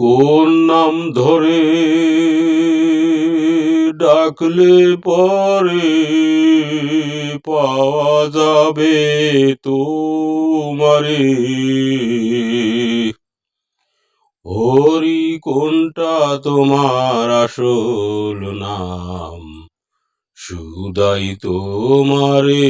কোন নাম ধরে ডাকলে পরে পাওয়া যাবে তোমারে? হরি কোনটা তোমার আসল নাম? সুদাই তোমারে।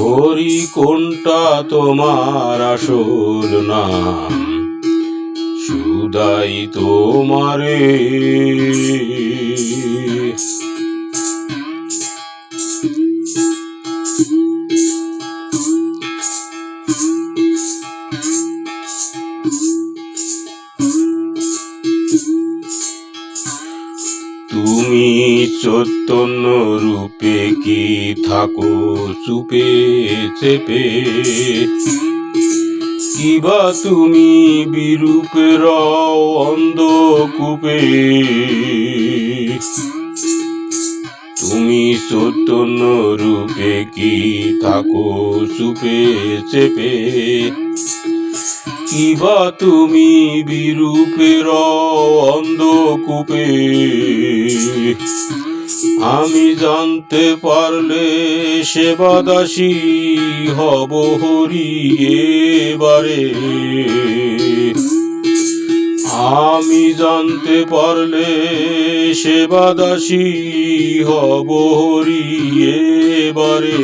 হরি কোনটা তোমার আসল নাম? সুদাই তোমারে। তুমি চৈতন্য রূপে কি থাকো চুপে চেপে? কিবা তুমি বিরূপে রও অন্ধকূপে? তুমি চৈতন্য রূপে কি থাকো চুপে চেপে? কিবা তুমি বিরূপের অন্ধকূপে? আমি জানতে পারলে সেবা দাসী হব হরি এবারে। আমি জানতে পারলে সেবা দাসী হব হরি এবারে।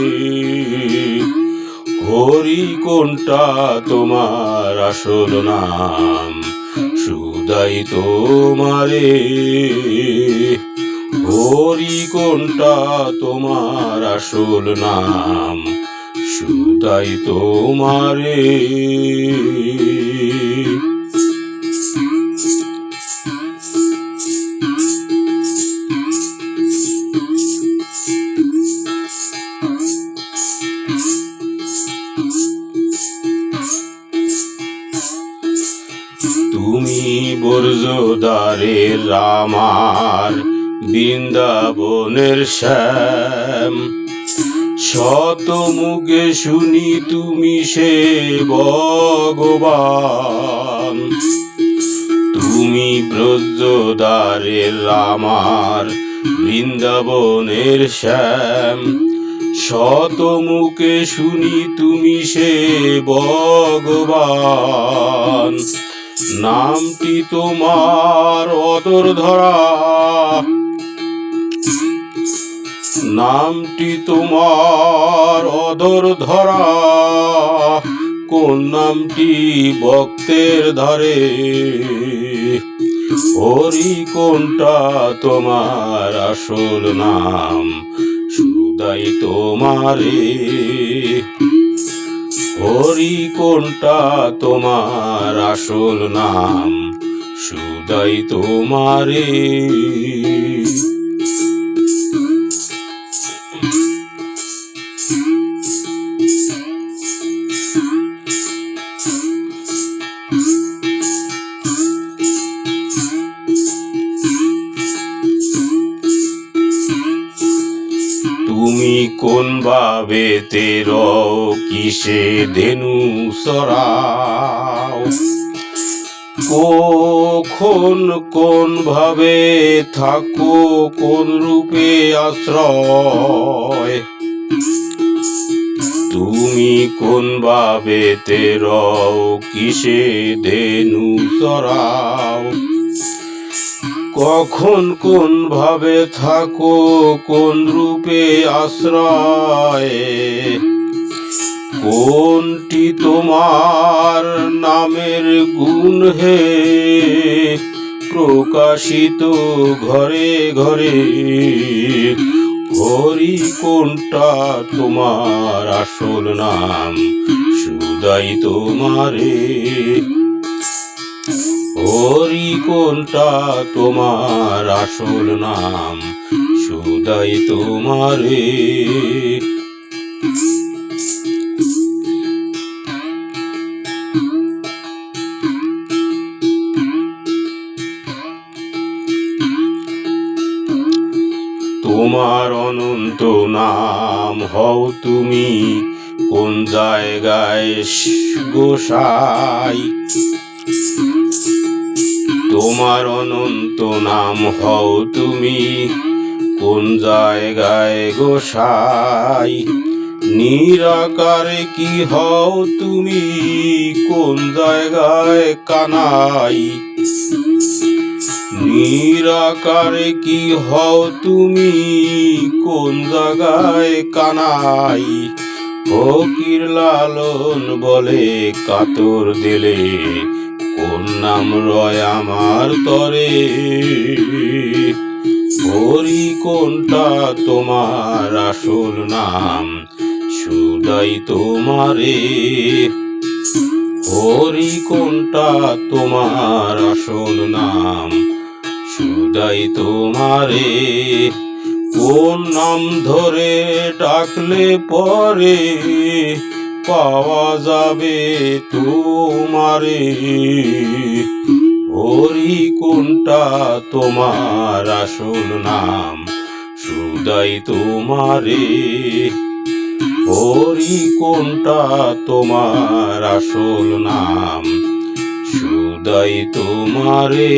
হরি কোনটা তোমার আসল নাম? সুদাই তোমারে। হরি কোনটা তোমার আসল নাম? সুদাই তোমারে। তুমি বর্জদারের আমার বৃন্দাবনের শ্যাম। শত মুখে শুনি তুমি সে ভগবান। তুমি ব্রজদারের আমার বৃন্দাবনের শ্যাম। শত মুখে শুনি তুমি সে ভগবান। নামটি তোমার অদর ধরা, নামটি তোমার অদর ধরা। কোন নামটি ভক্তের ধারে? হরি কোনটা তোমার আসল নাম? সুদাই তোমারে। হরি কোনটা তোমার আসল নাম? সুদাই তোমারে। তুমি কোন ভাবে তের কিসে ধেনু সরাও? কখন কোন ভাবে থাকো কোন রূপে আশ্রয়? তুমি কোন ভাবে তের কিসে ধেনু সরাও? কখন কোন ভাবে থাকো কোন রূপে আশ্রয়ে? কোনটি তোমার নামের গুণ হে প্রকাশিত ঘরে ঘরে? হরি কোনটা তোমার আসল নাম? সুদাই তোমারে। হরি কোনটা তোমার আসল নাম? সুদাই তোমারে। তোমার অনন্ত নাম হও তুমি কোন জায়গায় গোসাই তোমার অনন্ত নাম হও তুমি কোন জায়গায় গোসাই নিরাকারে কি হও তুমি কোন জায়গায় কানাই নিরাকারে কি হও তুমি কোন জায়গায় কানাই ফকির লালন বলে কাতর দিলে কোন নাম রয় আমার তরে হরি কোনটা তোমার আসল নাম শুধাই তোমারে হরি কোনটা তোমার আসল নাম শুধাই তোমারে কোন নাম ধরে ডাকলে পরে পাওয়া যাবে তোমারে হরি কোনটা তোমার আসল নাম শুধাই তোমারে হরি কোনটা তোমার আসল নাম শুধাই তোমারে।